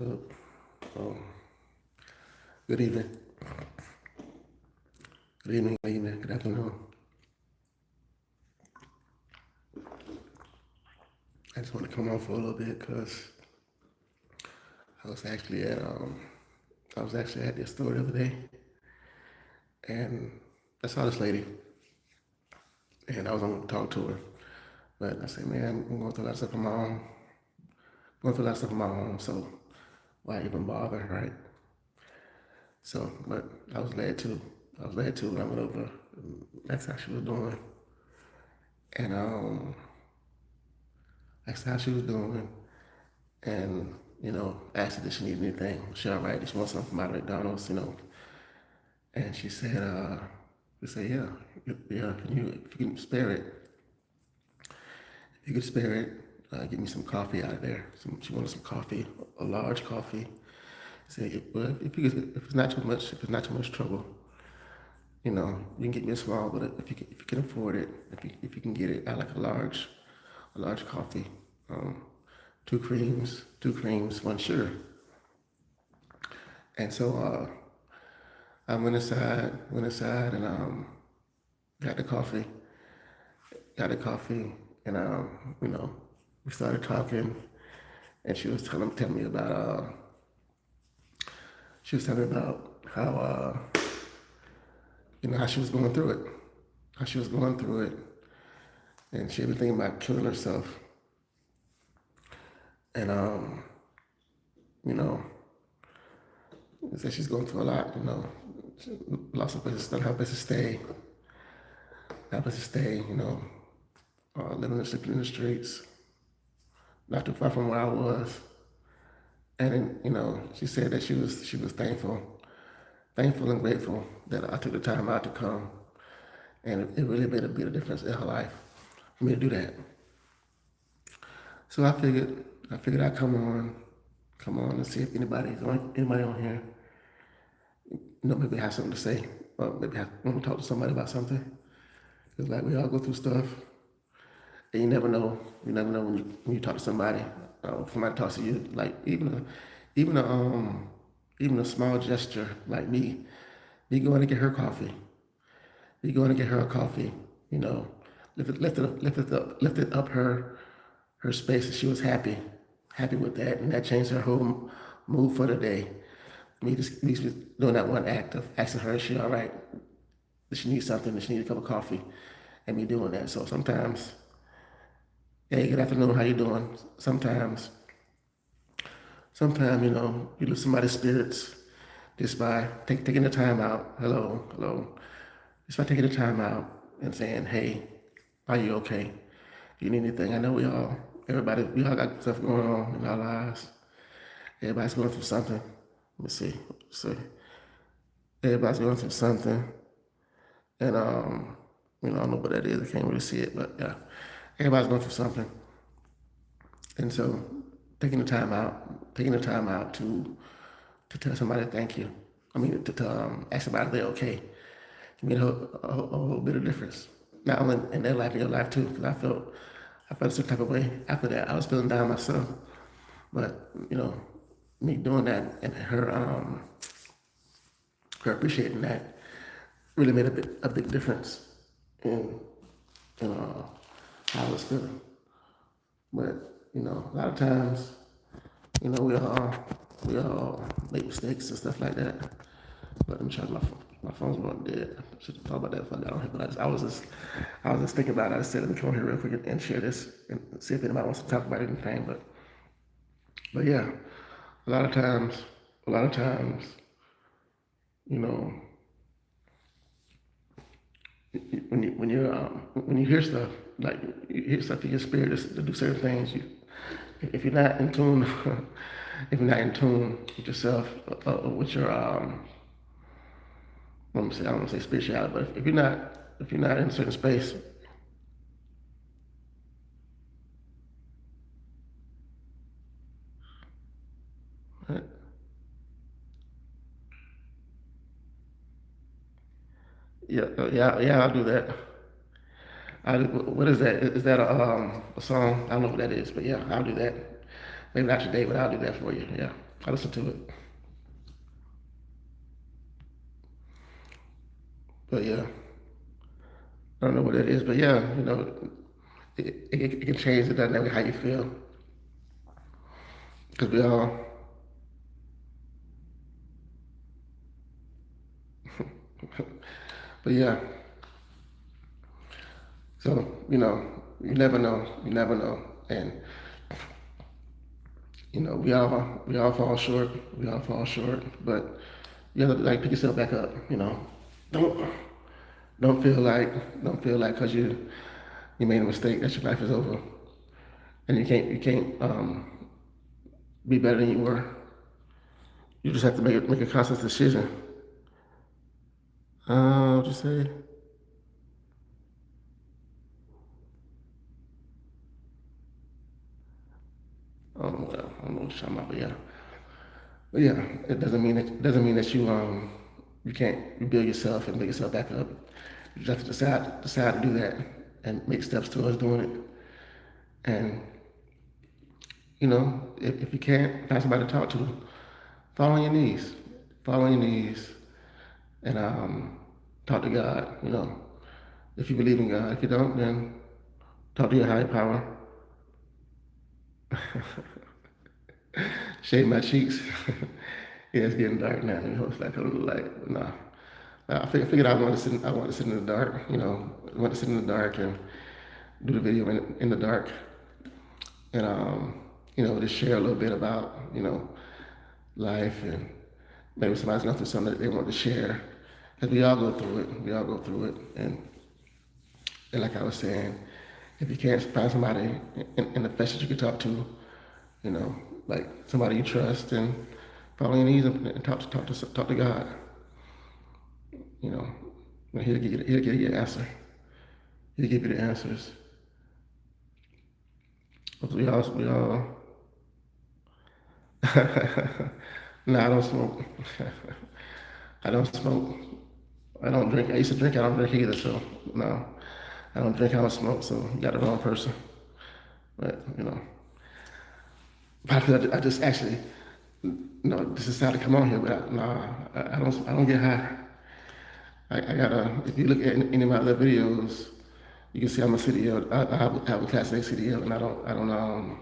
So, um, good evening. Good evening, good afternoon. I just want to come on for a little bit because I was actually at I was actually at this store the other day, and I saw this lady, and I was going to talk to her, but I said, man, I'm going through a lot of stuff on my own, going through a lot of stuff on my own, so why even bother, right? So, but I was led to, and I went over, that's how she was doing, and asked how she was doing, and asked her if she needed anything. She all right? Did she want something from out of McDonald's? And she said, yeah, yeah. If you can spare it, if you could spare it, get me some coffee out of there. She wanted some coffee, a large coffee. Said, well, if it's not too much, if it's not too much trouble, you can get me a small, but if you can afford it, if you can get it, I like a large coffee, um, two creams, one sugar. And so I went inside and got the coffee, and we started talking, and telling me about she was telling me about how how she was going through it, how she was going through it, and she had been thinking about killing herself, and you know, said she's going through a lot, she lost her place, not have a place to stay, not a place to stay, living and sleeping in the streets, not too far from where I was. And then, she said that she was thankful and grateful that I took the time out to come, and it really made a big difference in her life for me to do that. So I figured I'd come on and see if anybody on here, maybe have something to say, or maybe want to talk to somebody about something. Because like we all go through stuff, and you never know when you talk to somebody, somebody talks to you, like even a even a small gesture, like me going to get her coffee, me going to get her a coffee, you know, lifted up her space, and she was happy with that, and that changed her whole mood for the day. Me just doing that one act of asking her, is she all right? Does she need something? Does she need a cup of coffee? And me doing that. So sometimes, hey, good afternoon, how you doing? Sometimes, you lift somebody's spirits just by taking the time out. Hello, hello. Just by taking the time out and saying, hey, are you okay? Do you need anything? I know we all got stuff going on in our lives. Everybody's going through something. Let me see. Everybody's going through something. And, I don't know what that is. I can't really see it, but yeah, everybody's going through something. And so taking the time out to tell somebody thank you. I mean, to ask somebody if they're okay, can make a whole bit of difference. Not only in their life, in your life too, because I felt a certain type of way after that. I was feeling down myself, but me doing that and her appreciating that really made a big difference in how I was feeling. But a lot of times, we all make mistakes and stuff like that. But let me check my phone's going dead. I should talk about that if I got on here. But I was just thinking about it. I just said let me come on here real quick and share this and see if anybody wants to talk about anything. But yeah, a lot of times, a lot of times, you know, when you hear stuff, like you hear stuff in your spirit to do certain things, if you're not in tune, if you're not in tune with yourself, with your I don't want to say spirituality, but if you're not in a certain space, right? Yeah, yeah, I'll do that. What is that? Is that a song? I don't know what that is, but yeah, I'll do that. Maybe not today, but I'll do that for you. Yeah. I listen to it. But yeah, I don't know what it is, but yeah, it can change the dynamic how you feel because we all. But yeah, so you never know, you never know, and we all fall short, we all fall short, but you have to like pick yourself back up. Don't don't feel like because you made a mistake that your life is over, and you can't be better than you were. You just have to make a conscious decision. What you say? Well, I don't know what you're talking about, but yeah, it doesn't mean that you can't rebuild yourself and make yourself back up. You just have to decide to do that and make steps towards doing it. And if you can't find somebody to talk to, fall on your knees, fall on your knees, and talk to God. If you believe in God. If you don't, then talk to your higher power. Shave my cheeks. Yeah, it's getting dark now. It's like a little light. Nah. I figured I want to sit in the dark. I want to sit in the dark and do the video in the dark, and just share a little bit about life, and maybe somebody's going through something that they want to share. Because we all go through it. We all go through it, and like I was saying, if you can't find somebody in the flesh that you can talk to, you know, like somebody you trust, and fall on your knees and talk to God. You know, he'll give you the answer. He'll give you the answers. We all. No, I don't smoke. I don't smoke. I don't drink. I used to drink. I don't drink either. So no, I don't drink. I don't smoke. So you got the wrong person. But I just actually just decided to come on here. But I don't get high. I gotta. If you look at any of my other videos, you can see I'm a CDL. I have a Class A CDL, and I don't.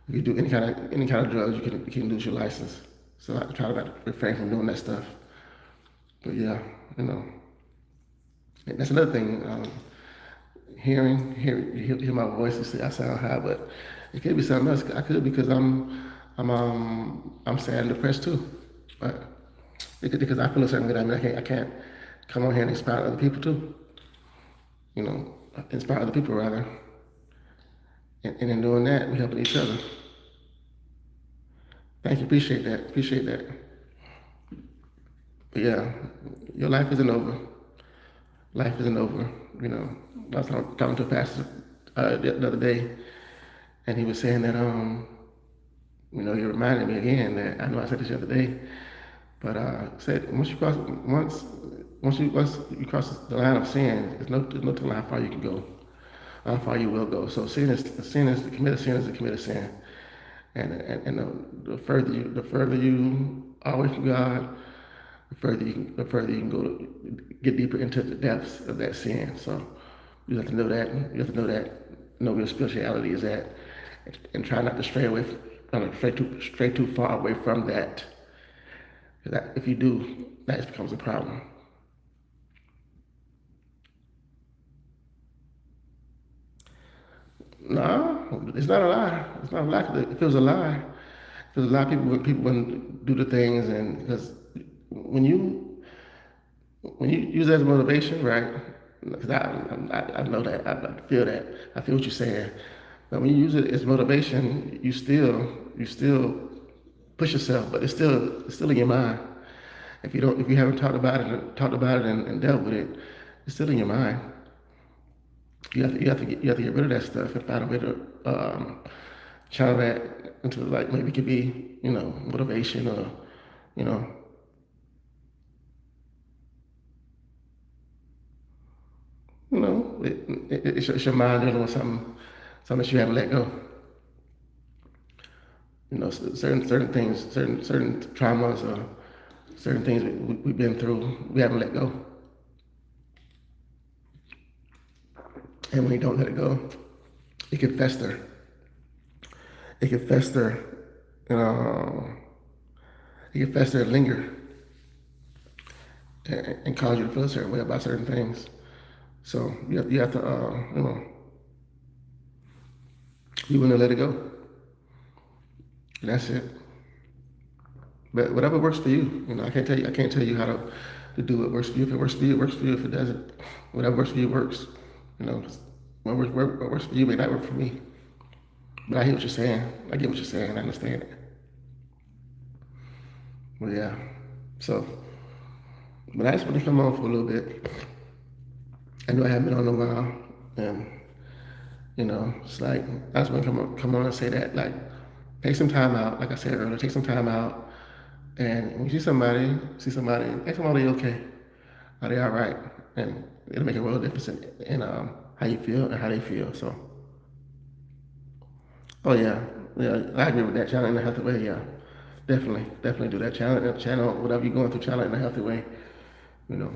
If you do any kind of drugs, you can lose your license. So I try to refrain from doing that stuff. But yeah, you know, and that's another thing. Hear my voice. You see, I sound high, but it could be something else. I could because I'm sad and depressed too. But because I feel a certain way. I mean, I can't come on here and inspire other people too. You know, inspire other people rather. And in doing that, we helping each other. Thank you. Appreciate that. Appreciate that. But yeah, your life isn't over. Life isn't over. I was talking to a pastor the other day, and he was saying that he reminded me again that I know I said this the other day, but said once you cross the line of sin, there's no telling how far you can go, how far you will go. So sin is to commit a sin is to commit a sin, and the further you are away from God, the further you can go to get deeper into the depths of that sin. So you have to know that. You have to know where spirituality is at, and try not to stray too far away from that. If you do, that becomes a problem. No, it's not a lie. It's not a lie. If it was a lie, if it was a lie, people wouldn't do the things, and because when you when you use that as motivation, right? Because I know that I feel that I feel what you're saying, but when you use it as motivation, you still push yourself, but it's still in your mind. If you haven't talked about it and dealt with it, it's still in your mind. You have to get rid of that stuff and find a way to channel that into, like, maybe it could be motivation, or you know it's your mind dealing with something that you haven't let go. You know, certain things, certain traumas, or certain things we've been through, we haven't let go. And when you don't let it go, it can fester. It can fester, you know, it can fester and linger and cause you to feel a certain way about certain things. So you have to, you want to let it go. And that's it. But whatever works for you, I can't tell you how to do what works for you. If it works for you, it works for you. If it doesn't, whatever works for you works. You know, 'cause what works for you may not work for me. But I hear what you're saying. I get what you're saying. I understand it. But yeah, so, but I just want to come on for a little bit. I know I haven't been on in a while, and it's like I just want to come on and say that, like, take some time out. Like I said earlier, take some time out, and when you see somebody, ask them, are they okay? Are they all right? And it'll make a real difference in how you feel and how they feel. So, oh yeah, yeah, I agree with that. Channel in a healthy way, yeah, definitely do that. Channel whatever you're going through, channel it in a healthy way, you know,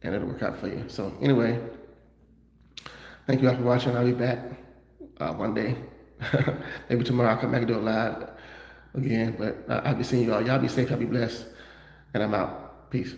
and it'll work out for you. So anyway, thank you all for watching. I'll be back one day. Maybe tomorrow I'll come back and do it live again. But I'll be seeing you all. Y'all be safe. Y'all be blessed. And I'm out. Peace.